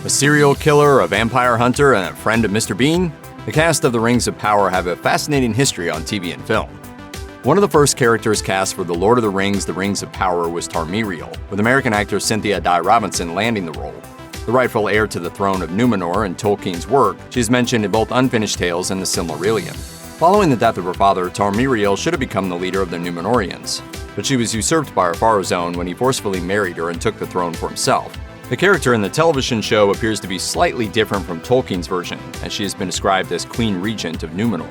A serial killer, a vampire hunter, and a friend of Mr. Bean? The cast of The Rings of Power have a fascinating history on TV and film. One of the first characters cast for The Lord of the Rings of Power was Tar-Míriel, with American actor Cynthia Addai-Robinson landing the role. The rightful heir to the throne of Númenor in Tolkien's work, she is mentioned in both Unfinished Tales and the Silmarillion. Following the death of her father, Tar-Míriel should have become the leader of the Númenóreans, but she was usurped by Ar-Pharazôn when he forcefully married her and took the throne for himself. The character in the television show appears to be slightly different from Tolkien's version, as she has been described as Queen Regent of Númenor.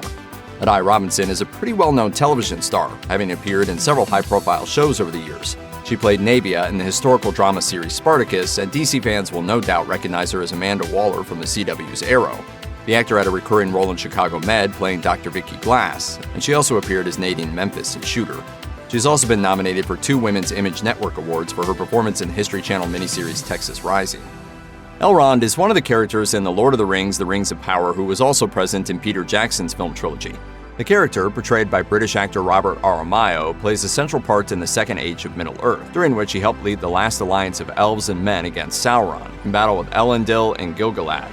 Addai-Robinson is a pretty well-known television star, having appeared in several high-profile shows over the years. She played Naevia in the historical drama series Spartacus, and DC fans will no doubt recognize her as Amanda Waller from the CW's Arrow. The actor had a recurring role in Chicago Med, playing Dr. Vicky Glass, and she also appeared as Nadine Memphis in Shooter. She's also been nominated for 2 Women's Image Network Awards for her performance in the History Channel miniseries Texas Rising. Elrond is one of the characters in The Lord of the Rings of Power who was also present in Peter Jackson's film trilogy. The character, portrayed by British actor Robert Aramayo, plays a central part in the Second Age of Middle-earth, during which he helped lead the last alliance of elves and men against Sauron, in battle with Elendil and Gil-galad.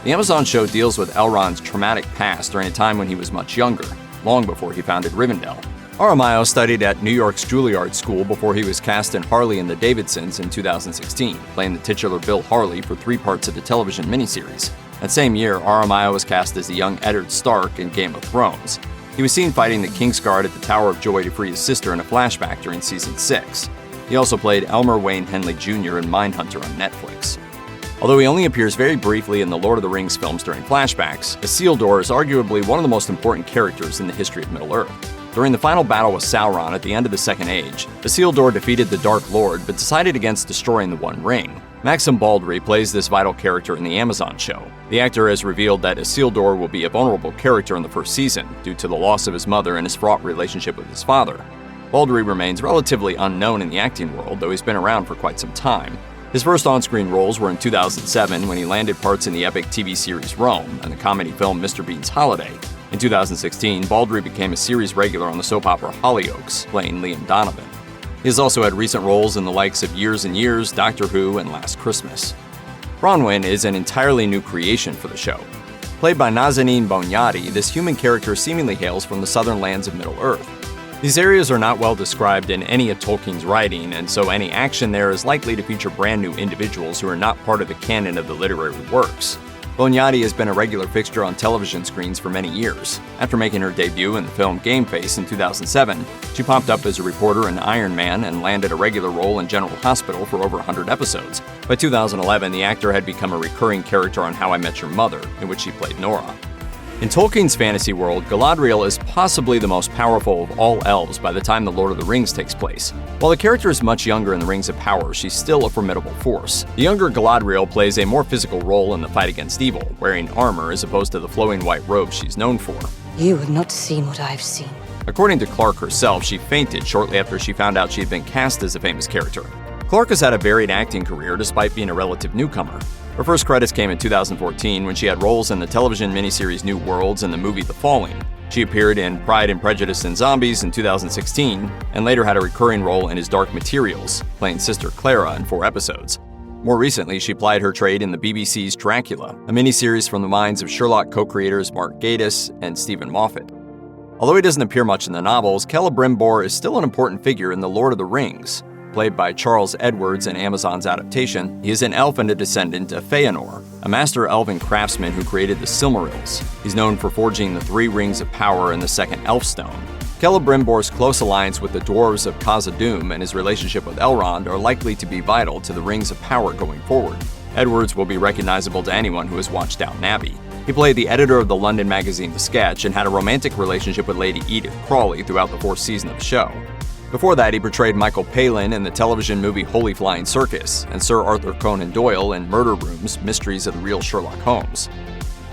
The Amazon show deals with Elrond's traumatic past during a time when he was much younger, long before he founded Rivendell. Aramayo studied at New York's Juilliard School before he was cast in Harley and the Davidsons in 2016, playing the titular Bill Harley for 3 parts of the television miniseries. That same year, Aramayo was cast as the young Eddard Stark in Game of Thrones. He was seen fighting the Kingsguard at the Tower of Joy to free his sister in a flashback during Season 6. He also played Elmer Wayne Henley Jr. in Mindhunter on Netflix. Although he only appears very briefly in the Lord of the Rings films during flashbacks, Isildur is arguably one of the most important characters in the history of Middle-earth. During the final battle with Sauron at the end of the Second Age, Isildur defeated the Dark Lord but decided against destroying the One Ring. Maxim Baldry plays this vital character in the Amazon show. The actor has revealed that Isildur will be a vulnerable character in the first season due to the loss of his mother and his fraught relationship with his father. Baldry remains relatively unknown in the acting world, though he's been around for quite some time. His first on-screen roles were in 2007 when he landed parts in the epic TV series Rome and the comedy film Mr. Bean's Holiday. In 2016, Baldry became a series regular on the soap opera Hollyoaks, playing Liam Donovan. He has also had recent roles in the likes of Years and Years, Doctor Who, and Last Christmas. Bronwyn is an entirely new creation for the show. Played by Nazanin Boniadi, this human character seemingly hails from the southern lands of Middle-earth. These areas are not well described in any of Tolkien's writing, and so any action there is likely to feature brand new individuals who are not part of the canon of the literary works. Boniadi has been a regular fixture on television screens for many years. After making her debut in the film Game Face in 2007, she popped up as a reporter in Iron Man and landed a regular role in General Hospital for over 100 episodes. By 2011, the actor had become a recurring character on How I Met Your Mother, in which she played Nora. In Tolkien's fantasy world, Galadriel is possibly the most powerful of all elves by the time The Lord of the Rings takes place. While the character is much younger in The Rings of Power, she's still a formidable force. The younger Galadriel plays a more physical role in the fight against evil, wearing armor as opposed to the flowing white robe she's known for. You have not seen what I've seen. According to Clarke herself, she fainted shortly after she found out she had been cast as a famous character. Clarke has had a varied acting career despite being a relative newcomer. Her first credits came in 2014 when she had roles in the television miniseries New Worlds and the movie The Falling. She appeared in Pride and Prejudice and Zombies in 2016, and later had a recurring role in His Dark Materials, playing Sister Clara in 4 episodes. More recently, she plied her trade in the BBC's Dracula, a miniseries from the minds of Sherlock co-creators Mark Gatiss and Stephen Moffat. Although he doesn't appear much in the novels, Celebrimbor is still an important figure in The Lord of the Rings. Played by Charles Edwards in Amazon's adaptation, he is an elf and a descendant of Feanor, a master elven craftsman who created the Silmarils. He's known for forging the 3 Rings of Power and the second Elfstone. Celebrimbor's close alliance with the dwarves of Khazad-dûm and his relationship with Elrond are likely to be vital to the Rings of Power going forward. Edwards will be recognizable to anyone who has watched Downton Abbey. He played the editor of the London magazine The Sketch and had a romantic relationship with Lady Edith Crawley throughout the 4th season of the show. Before that, he portrayed Michael Palin in the television movie Holy Flying Circus and Sir Arthur Conan Doyle in Murder Rooms, Mysteries of the Real Sherlock Holmes.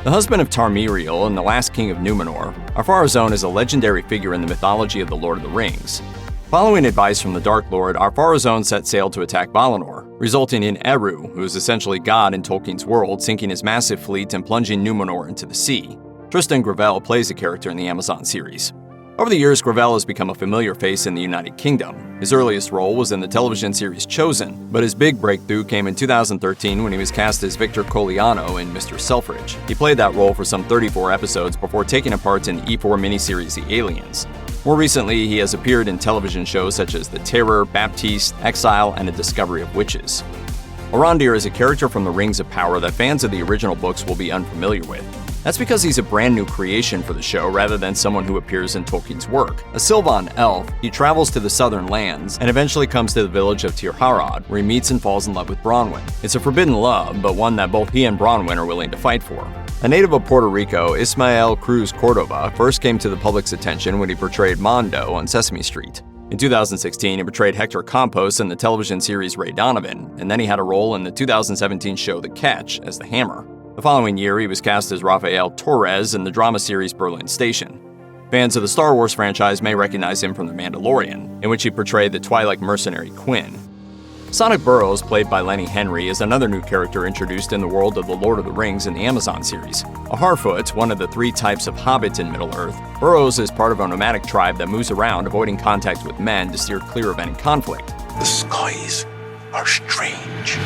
The husband of Tar-Míriel and the last king of Númenor, Ar-Pharazôn is a legendary figure in the mythology of the Lord of the Rings. Following advice from the Dark Lord, Ar-Pharazôn set sail to attack Valinor, resulting in Eru, who is essentially God in Tolkien's world, sinking his massive fleet and plunging Númenor into the sea. Trystan Gravelle plays the character in the Amazon series. Over the years, Gravelle has become a familiar face in the United Kingdom. His earliest role was in the television series Chosen, but his big breakthrough came in 2013 when he was cast as Victor Coliano in Mr. Selfridge. He played that role for some 34 episodes before taking a part in the E4 miniseries The Aliens. More recently, he has appeared in television shows such as The Terror, Baptiste, Exile, and The Discovery of Witches. Arondir is a character from the Rings of Power that fans of the original books will be unfamiliar with. That's because he's a brand new creation for the show rather than someone who appears in Tolkien's work. A Sylvan elf, he travels to the southern lands and eventually comes to the village of Tir-Harad, where he meets and falls in love with Bronwyn. It's a forbidden love, but one that both he and Bronwyn are willing to fight for. A native of Puerto Rico, Ismael Cruz Córdova first came to the public's attention when he portrayed Mondo on Sesame Street. In 2016, he portrayed Hector Campos in the television series Ray Donovan, and then he had a role in the 2017 show The Catch as the Hammer. The following year, he was cast as Rafael Torres in the drama series Berlin Station. Fans of the Star Wars franchise may recognize him from The Mandalorian, in which he portrayed the Twi'lek mercenary Quinn. Sonic Burrows, played by Lenny Henry, is another new character introduced in the world of The Lord of the Rings in the Amazon series. A Harfoot, one of the 3 types of hobbits in Middle-earth, Burrows is part of a nomadic tribe that moves around, avoiding contact with men to steer clear of any conflict. The skies are strange.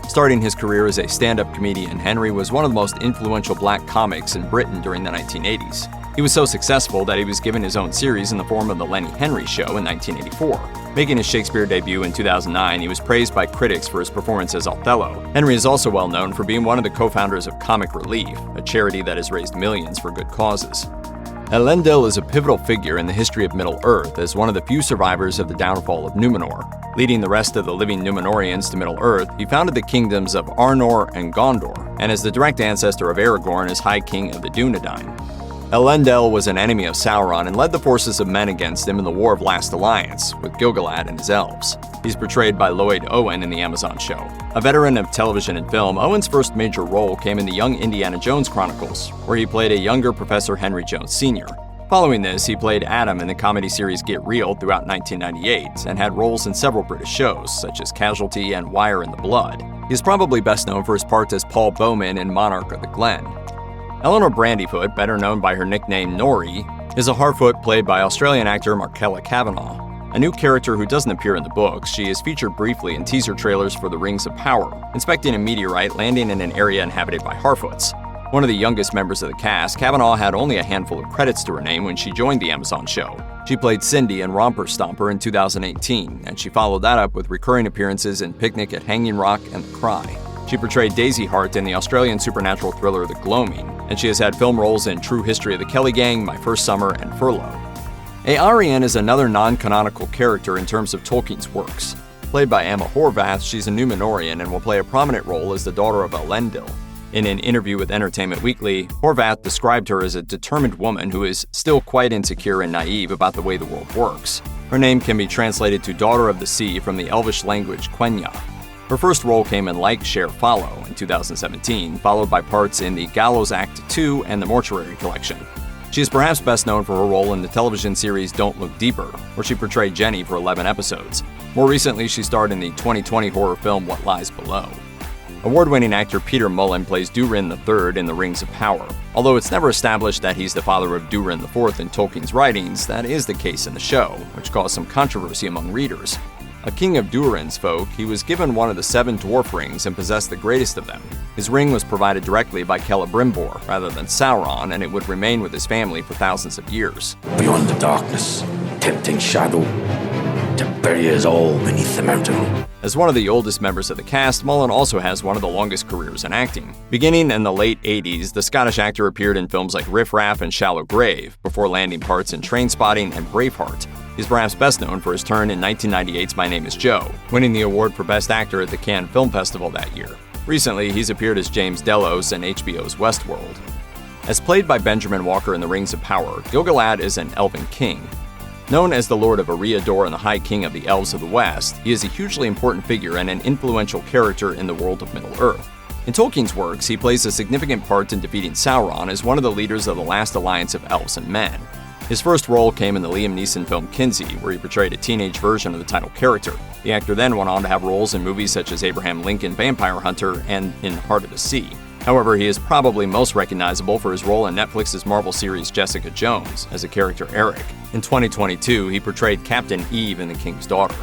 Starting his career as a stand-up comedian, Henry was one of the most influential black comics in Britain during the 1980s. He was so successful that he was given his own series in the form of The Lenny Henry Show in 1984. Making his Shakespeare debut in 2009, he was praised by critics for his performance as Othello. Henry is also well known for being one of the co-founders of Comic Relief, a charity that has raised millions for good causes. Elendil is a pivotal figure in the history of Middle-earth as one of the few survivors of the downfall of Numenor. Leading the rest of the living Numenorians to Middle-earth, he founded the kingdoms of Arnor and Gondor, and is the direct ancestor of Aragorn as High King of the Dunedain. Elendil was an enemy of Sauron and led the forces of men against him in the War of Last Alliance, with Gil-galad and his elves. He's portrayed by Lloyd Owen in the Amazon show. A veteran of television and film, Owen's first major role came in the Young Indiana Jones Chronicles, where he played a younger Professor Henry Jones Sr. Following this, he played Adam in the comedy series Get Real throughout 1998, and had roles in several British shows, such as Casualty and Wire in the Blood. He is probably best known for his part as Paul Bowman in Monarch of the Glen. Elanor Brandyfoot, better known by her nickname Nori, is a Harfoot played by Australian actor Markella Kavenagh. A new character who doesn't appear in the books, she is featured briefly in teaser trailers for The Rings of Power, inspecting a meteorite landing in an area inhabited by Harfoots. One of the youngest members of the cast, Kavenagh had only a handful of credits to her name when she joined the Amazon show. She played Cindy in Romper Stomper in 2018, and she followed that up with recurring appearances in Picnic at Hanging Rock and The Cry. She portrayed Daisy Hart in the Australian supernatural thriller The Gloaming, and she has had film roles in True History of the Kelly Gang, My First Summer, and Furlough. Arianne is another non-canonical character in terms of Tolkien's works. Played by Ema Horvath, she's a Numenorian and will play a prominent role as the daughter of Elendil. In an interview with Entertainment Weekly, Horvath described her as a determined woman who is still quite insecure and naive about the way the world works. Her name can be translated to Daughter of the Sea from the Elvish language Quenya. Her first role came in Like, Share, Follow in 2017, followed by parts in The Gallows Act 2 and The Mortuary Collection. She is perhaps best known for her role in the television series Don't Look Deeper, where she portrayed Jenny for 11 episodes. More recently, she starred in the 2020 horror film What Lies Below. Award-winning actor Peter Mullen plays Durin III in The Rings of Power. Although it's never established that he's the father of Durin IV in Tolkien's writings, that is the case in the show, which caused some controversy among readers. A king of Durin's folk, he was given one of the 7 dwarf rings and possessed the greatest of them. His ring was provided directly by Celebrimbor rather than Sauron, and it would remain with his family for thousands of years. Beyond the darkness, tempting shadow, to bury us all beneath the mountain. As one of the oldest members of the cast, Mullen also has one of the longest careers in acting. Beginning in the late 80s, the Scottish actor appeared in films like Riff Raff and Shallow Grave, before landing parts in Trainspotting and Braveheart. He's perhaps best known for his turn in 1998's My Name is Joe, winning the award for Best Actor at the Cannes Film Festival that year. Recently, he's appeared as James Delos in HBO's Westworld. As played by Benjamin Walker in The Rings of Power, Gil-galad is an elven king. Known as the Lord of Eriador and the High King of the Elves of the West, he is a hugely important figure and an influential character in the world of Middle-earth. In Tolkien's works, he plays a significant part in defeating Sauron as one of the leaders of the last alliance of elves and men. His first role came in the Liam Neeson film Kinsey, where he portrayed a teenage version of the title character. The actor then went on to have roles in movies such as Abraham Lincoln Vampire Hunter and in Heart of the Sea. However, he is probably most recognizable for his role in Netflix's Marvel series Jessica Jones as the character Eric. In 2022, he portrayed Captain Eve in The King's Daughter.